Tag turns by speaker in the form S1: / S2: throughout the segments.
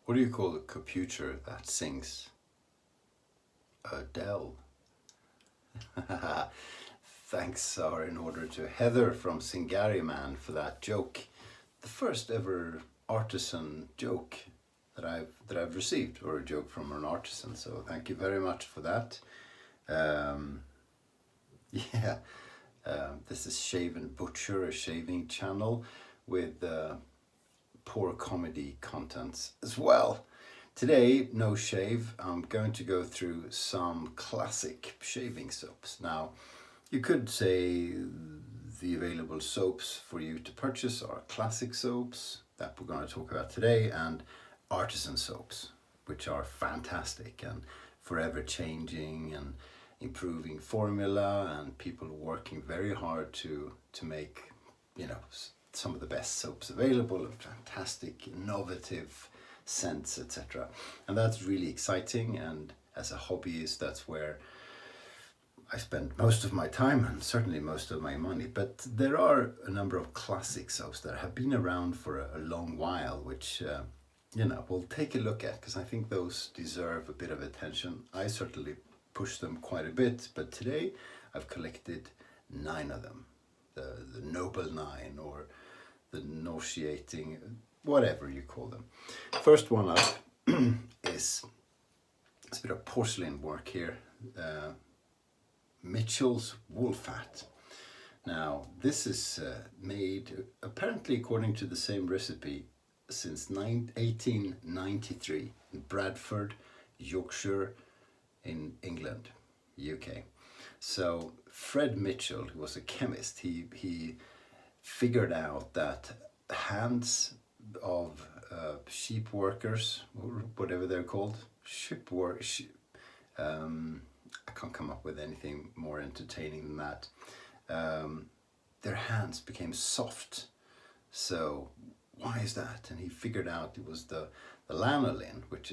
S1: What do you call a computer that sings? Adele. Thanks are in order to Heather from Singari Man for that joke. The first ever artisan joke that I've received, or a joke from an artisan. So thank you very much for that. Yeah, this is Shave&Butcher, a shaving channel with poor comedy contents as well. Today, no shave. I'm going to go through some classic shaving soaps. Now, you could say the available soaps for you to purchase are classic soaps that we're going to talk about today, and artisan soaps, which are fantastic and forever changing and improving formula, and people working very hard to make, you know, some of the best soaps available, fantastic, innovative scents, etc. And that's really exciting, and as a hobbyist, that's where I spend most of my time and certainly most of my money. But there are a number of classic soaps that have been around for a long while, which we'll take a look at, because I think those deserve a bit of attention. I certainly push them quite a bit, but today I've collected 9 of them, the Noble 9, or the nauseating, whatever you call them. First one up is a bit of porcelain work here. Mitchell's Wool Fat. Now, this is made apparently according to the same recipe since 1893 in Bradford, Yorkshire, in England, UK. So Fred Mitchell, who was a chemist, he figured out that hands of sheep workers, or whatever they're called, I can't come up with anything more entertaining than that. Their hands became soft. So why is that? And he figured out it was the lanolin, which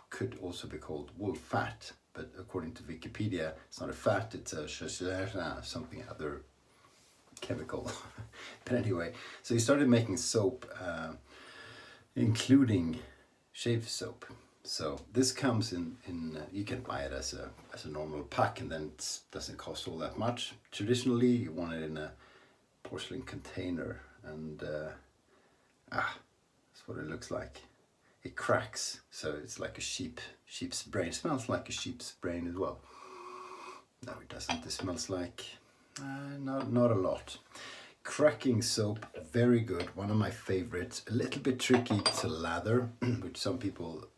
S1: could also be called wool fat, but according to Wikipedia, it's not a fat, it's a something other chemical. But anyway, so he started making soap, including shave soap. So this comes in you can buy it as a normal pack, and then it doesn't cost all that much. Traditionally, you want it in a porcelain container, and that's what it looks like. It cracks, so it's like a sheep's brain. It smells like a sheep's brain as well. No, it doesn't. It smells like not a lot. Cracking soap, very good. One of my favorites. A little bit tricky to lather, which some people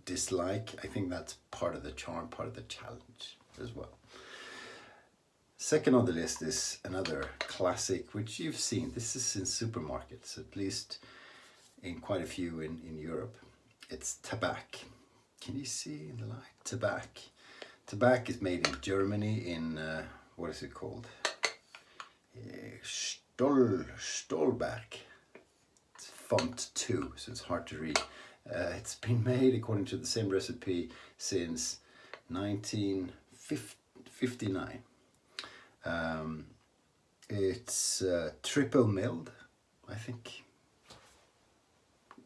S1: dislike. I think that's part of the charm, part of the challenge as well. Second on the list is another classic, which you've seen. This is in supermarkets, at least in quite a few in Europe. It's Tabak. Can you see in the light? Tabak. Tabak is made in Germany in, what is it called? Stolberg. It's font 2, so it's hard to read. It's been made according to the same recipe since 1959. It's triple milled, I think.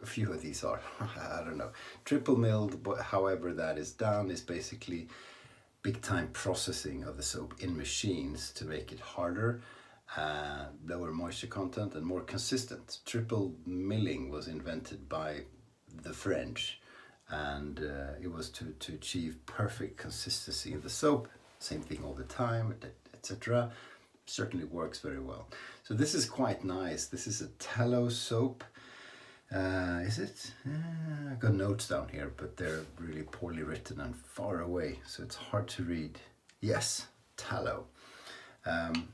S1: A few of these are, I don't know. Triple milled, but however that is done, is basically big time processing of the soap in machines to make it harder, lower moisture content, and more consistent. Triple milling was invented by the French, and it was to achieve perfect consistency in the soap. Same thing all the time, etc. Certainly works very well. So this is quite nice. This is a tallow soap. Is it? I've got notes down here, but they're really poorly written and far away, so it's hard to read. Yes, tallow. The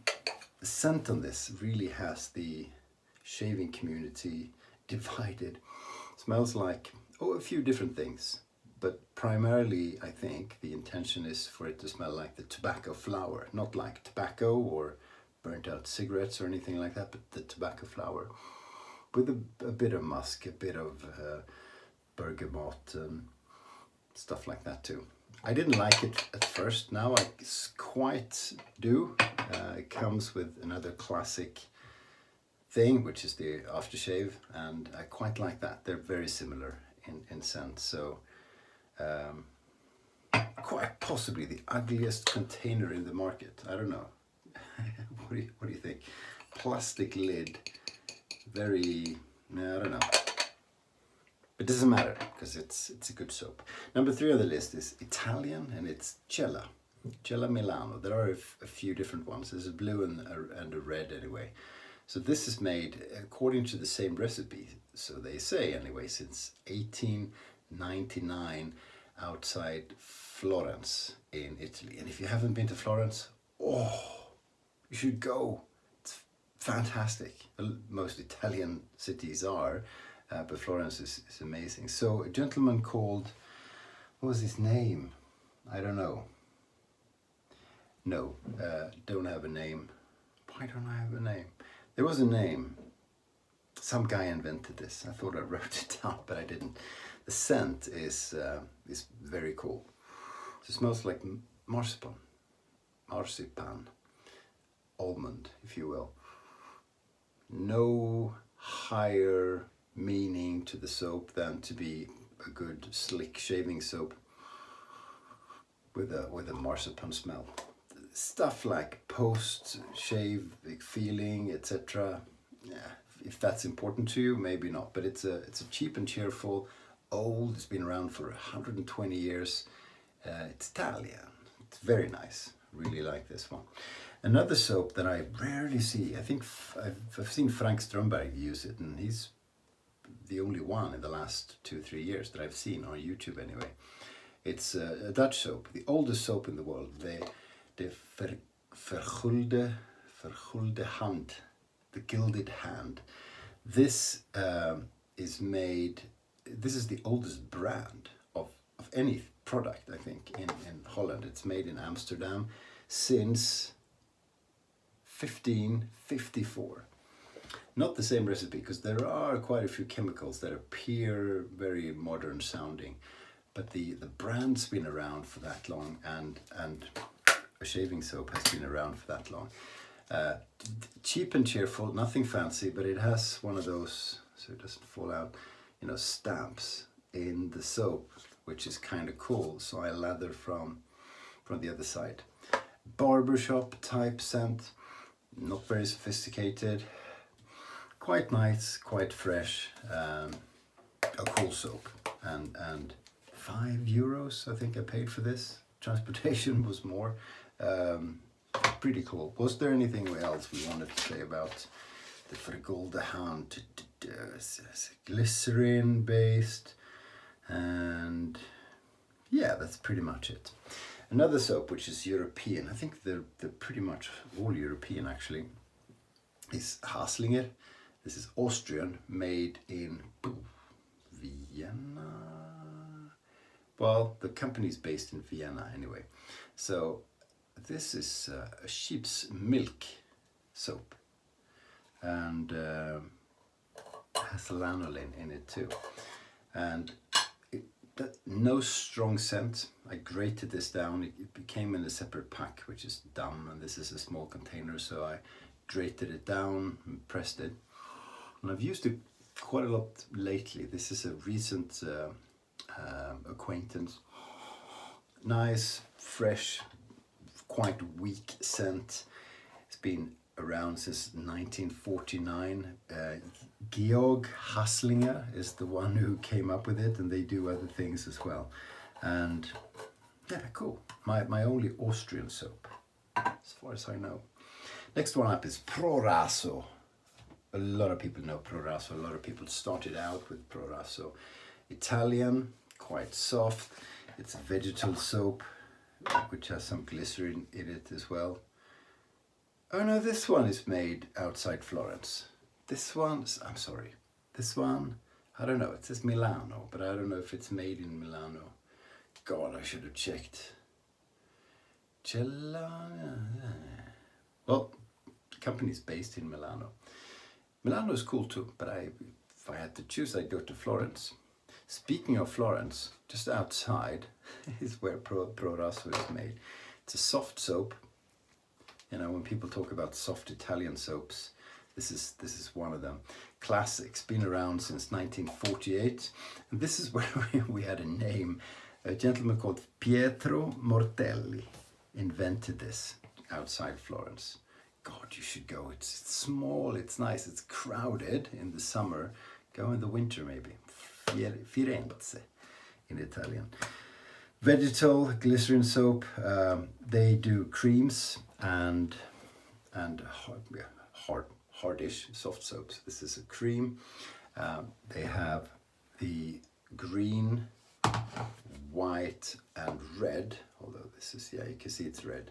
S1: scent on this really has the shaving community divided. Smells like a few different things, but primarily I think the intention is for it to smell like the tobacco flower, not like tobacco or burnt out cigarettes or anything like that, but the tobacco flower, with a bit of musk, a bit of bergamot and stuff like that too. I didn't like it at first. Now I quite do. It comes with another classic thing, which is the aftershave, and I quite like that. They're very similar in scent. So quite possibly the ugliest container in the market. I don't know. What do you think? Plastic lid, very, no, I don't know. But it doesn't matter because it's a good soap. Number 3 on the list is Italian, and it's Chella Milano. There are a few different ones. There's a blue and a red anyway. So this is made according to the same recipe, so they say anyway, since 1899 outside Florence in Italy. And if you haven't been to Florence, oh, you should go. It's fantastic. Most Italian cities are, but Florence is amazing. So a gentleman called, what was his name? I don't know. No, don't have a name. Why don't I have a name? There was a name. Some guy invented this. I thought I wrote it down, but I didn't. The scent is very cool. It smells like marzipan, almond, if you will. No higher meaning to the soap than to be a good slick shaving soap with a marzipan smell. Stuff like post-shave feeling, etc. Yeah, if that's important to you, maybe not. But it's a cheap and cheerful, old. It's been around for 120 years. It's Italian. It's very nice. Really like this one. Another soap that I rarely see. I think I've seen Frank Strömberg use it, and he's the only one in the last 2-3 years that I've seen on YouTube anyway. It's a Dutch soap, the oldest soap in the world. The vergulde hand, the gilded hand. This is made. This is the oldest brand of any product, I think, in Holland. It's made in Amsterdam since 1554. Not the same recipe, because there are quite a few chemicals that appear very modern sounding, but the brand's been around for that long, and a shaving soap has been around for that long. Cheap and cheerful, nothing fancy, but it has one of those, so it doesn't fall out, stamps in the soap, which is kind of cool. So I lather from the other side. Barbershop type scent, not very sophisticated, quite nice, quite fresh, a cool soap, and €5 I think I paid for this. Transportation was more. Pretty cool. Was there anything else we wanted to say about the vergulde hand? Glycerin based, and yeah, that's pretty much it. Another soap which is European, I think they're pretty much all European actually, is Haslinger. This is Austrian, made in Vienna. Well, the company's based in Vienna anyway. So this is a sheep's milk soap, and has lanolin in it too. And no strong scent. I grated this down. It came in a separate pack, which is dumb, and this is a small container, so I grated it down and pressed it. And I've used it quite a lot lately. This is a recent acquaintance. Nice, fresh, quite weak scent. It's been around since 1949. Georg Haslinger is the one who came up with it, and they do other things as well. And yeah, cool. My only Austrian soap, as far as I know. Next one up is Pro Raso. A lot of people know Pro Raso. A lot of people started out with Pro Raso. Italian, quite soft. It's a vegetal soap, which has some glycerin in it as well. Oh no, this one is made outside Florence. This one, I'm sorry. This one, I don't know. It says Milano, but I don't know if it's made in Milano. God, I should have checked. Chella. Well, the company's based in Milano. Milano is cool too, but if I had to choose, I'd go to Florence. Speaking of Florence, just outside is where Pro Raso is made. It's a soft soap. When people talk about soft Italian soaps, This is one of them. Classics, been around since 1948. And this is where we had a name. A gentleman called Pietro Mortelli invented this outside Florence. God, you should go. It's small, it's nice, it's crowded in the summer. Go in the winter maybe. Firenze in Italian. Vegetal, glycerin soap. They do creams and hardish soft soaps. This is a cream. They have the green, white and red, although this is, yeah, you can see it's red,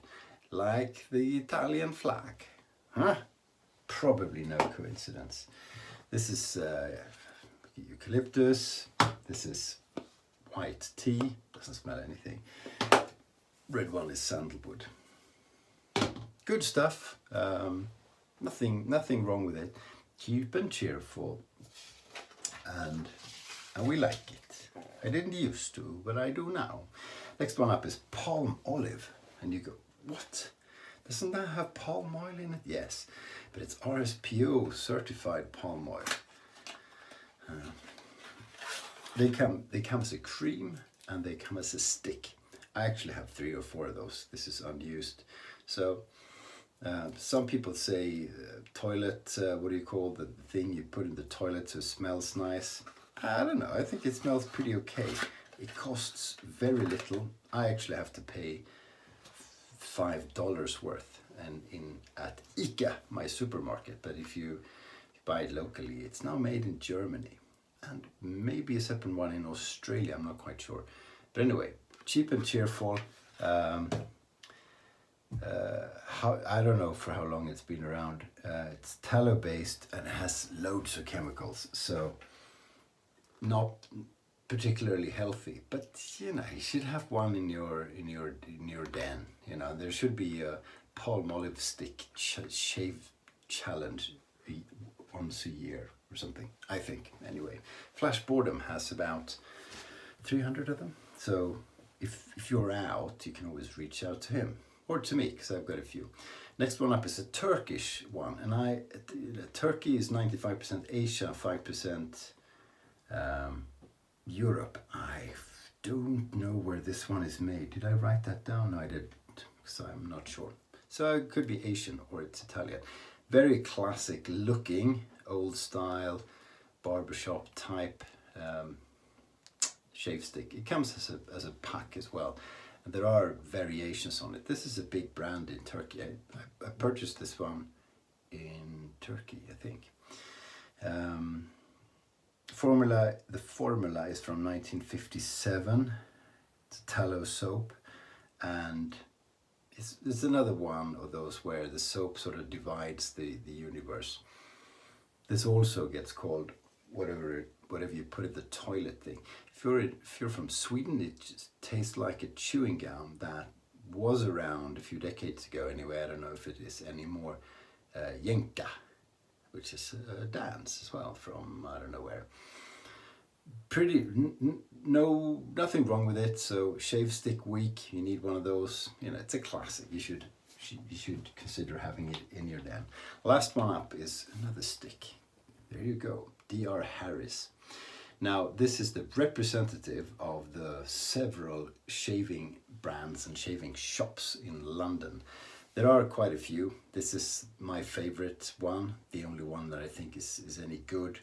S1: like the Italian flag. Huh? Probably no coincidence. This is eucalyptus. This is white tea, doesn't smell anything. Red one is sandalwood. Good stuff. Nothing wrong with it. Cheap and cheerful, and we like it. I didn't used to, but I do now. Next one up is Palmolive, and you go, what? Doesn't that have palm oil in it? Yes, but it's RSPO certified palm oil. They come as a cream and they come as a stick. I actually have 3 or 4 of those. This is unused. So some people say toilet, what do you call the thing you put in the toilet so it smells nice? I don't know, I think it smells pretty okay. It costs very little. I actually have to pay $5 worth and at ICA, my supermarket. But if you buy it locally, it's now made in Germany. And maybe a separate one in Australia, I'm not quite sure. But anyway, cheap and cheerful. I don't know for how long it's been around. It's tallow based and it has loads of chemicals, so not particularly healthy. But you know, you should have one in your den. You know, there should be a Palmolive stick shave challenge once a year or something, I think. Anyway, Flash Boredom has about 300 of them. So if you're out, you can always reach out to him or to me, because I've got a few. Next one up is a Turkish one, and Turkey is 95% Asia, 5% Europe. I don't know where this one is made. Did I write that down? No, I didn't, so I'm not sure. So it could be Asian or it's Italian. Very classic looking, old style, barbershop type shave stick. It comes as a pack as well. And there are variations on it. This is a big brand in Turkey. I purchased this one in Turkey, I think. The formula is from 1957. It's a tallow soap, and it's another one of those where the soap sort of divides the universe. This also gets called whatever you put in the toilet thing. If you're from Sweden, it just tastes like a chewing gum that was around a few decades ago anyway. I don't know if it is anymore. Jenka, which is a dance as well from I don't know where. Pretty nothing wrong with it. So shave stick week, you need one of those. You know, it's a classic. You should consider having it in your den. Last one up is another stick. There you go, Dr. Harris. Now, this is the representative of the several shaving brands and shaving shops in London. There are quite a few. This is my favorite one, the only one that I think is any good.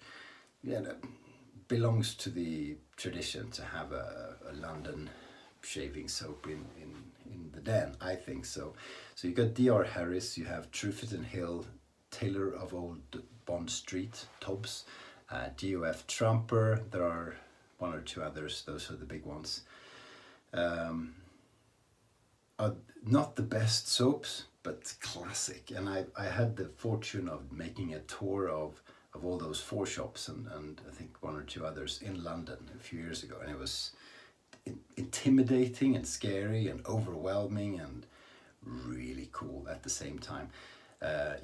S1: Yeah, that belongs to the tradition to have a London shaving soap in the den, I think so. So you got Dr. Harris, you have Truffet and Hill, Taylor of Old Bond Street, Tobbs, GOF Trumper. There are 1 or 2 others. Those are the big ones. Not the best soaps, but classic. And I had the fortune of making a tour of all those 4 shops and I think 1 or 2 others in London a few years ago. And it was intimidating and scary and overwhelming and really cool at the same time.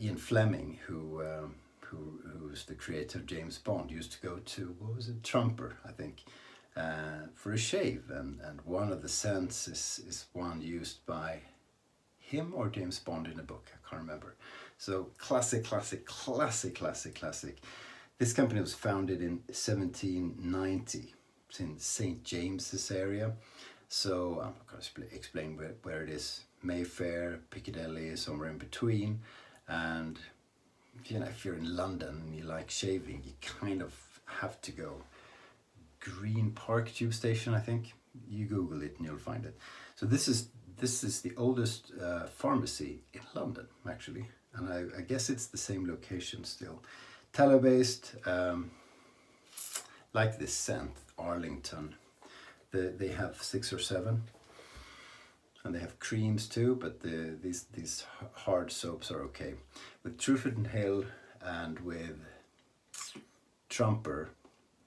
S1: Ian Fleming, who's the creator of James Bond, used to go to, what was it, Trumper, I think, for a shave, and one of the scents is one used by him or James Bond in a book, I can't remember. So classic, classic, classic, classic, classic. This company was founded in 1790. It's in St. James's area. So I'm not going to explain where it is. Mayfair, Piccadilly, somewhere in between. And you know, if you're in London and you like shaving, you kind of have to go. Green Park Tube Station, I think. You Google it and you'll find it. So this is the oldest pharmacy in London, actually, and I guess it's the same location still. Tallow based, like this scent, Arlington. They have 6 or 7, and they have creams too, but these hard soaps are okay. With Trufford and Hale and with Trumper,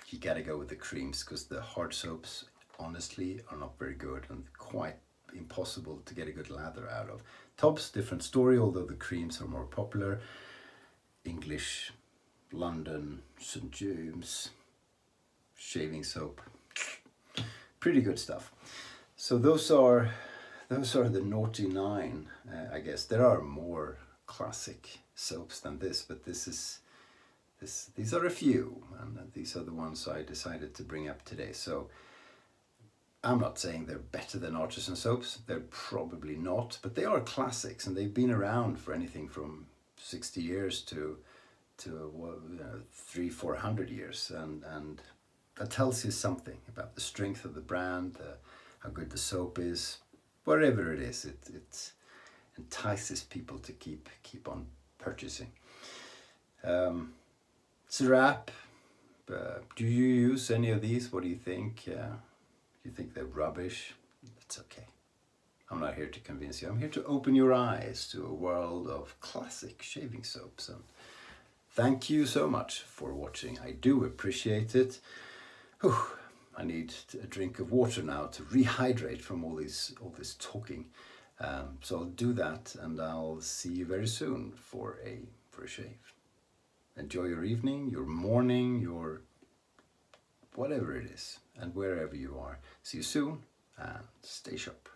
S1: you gotta go with the creams, because the hard soaps honestly are not very good and quite impossible to get a good lather out of. Top's different story, although the creams are more popular. English, London, St. James, shaving soap, pretty good stuff. So those are the naughty 9, I guess. There are more classic soaps than this, but these are a few, and these are the ones I decided to bring up today. So I'm not saying they're better than artisan soaps, they're probably not, but they are classics, and they've been around for anything from 60 years to 300-400 years, and that tells you something about the strength of the brand, how good the soap is. Whatever it is, it entices people to keep on purchasing. It's a wrap. Do you use any of these? What do you think? You think they're rubbish? That's okay. I'm not here to convince you. I'm here to open your eyes to a world of classic shaving soaps. And thank you so much for watching. I do appreciate it. Whew, I need a drink of water now to rehydrate from all this talking. So I'll do that, and I'll see you very soon for a shave. Enjoy your evening, your morning, your whatever it is, and wherever you are. See you soon, and stay sharp.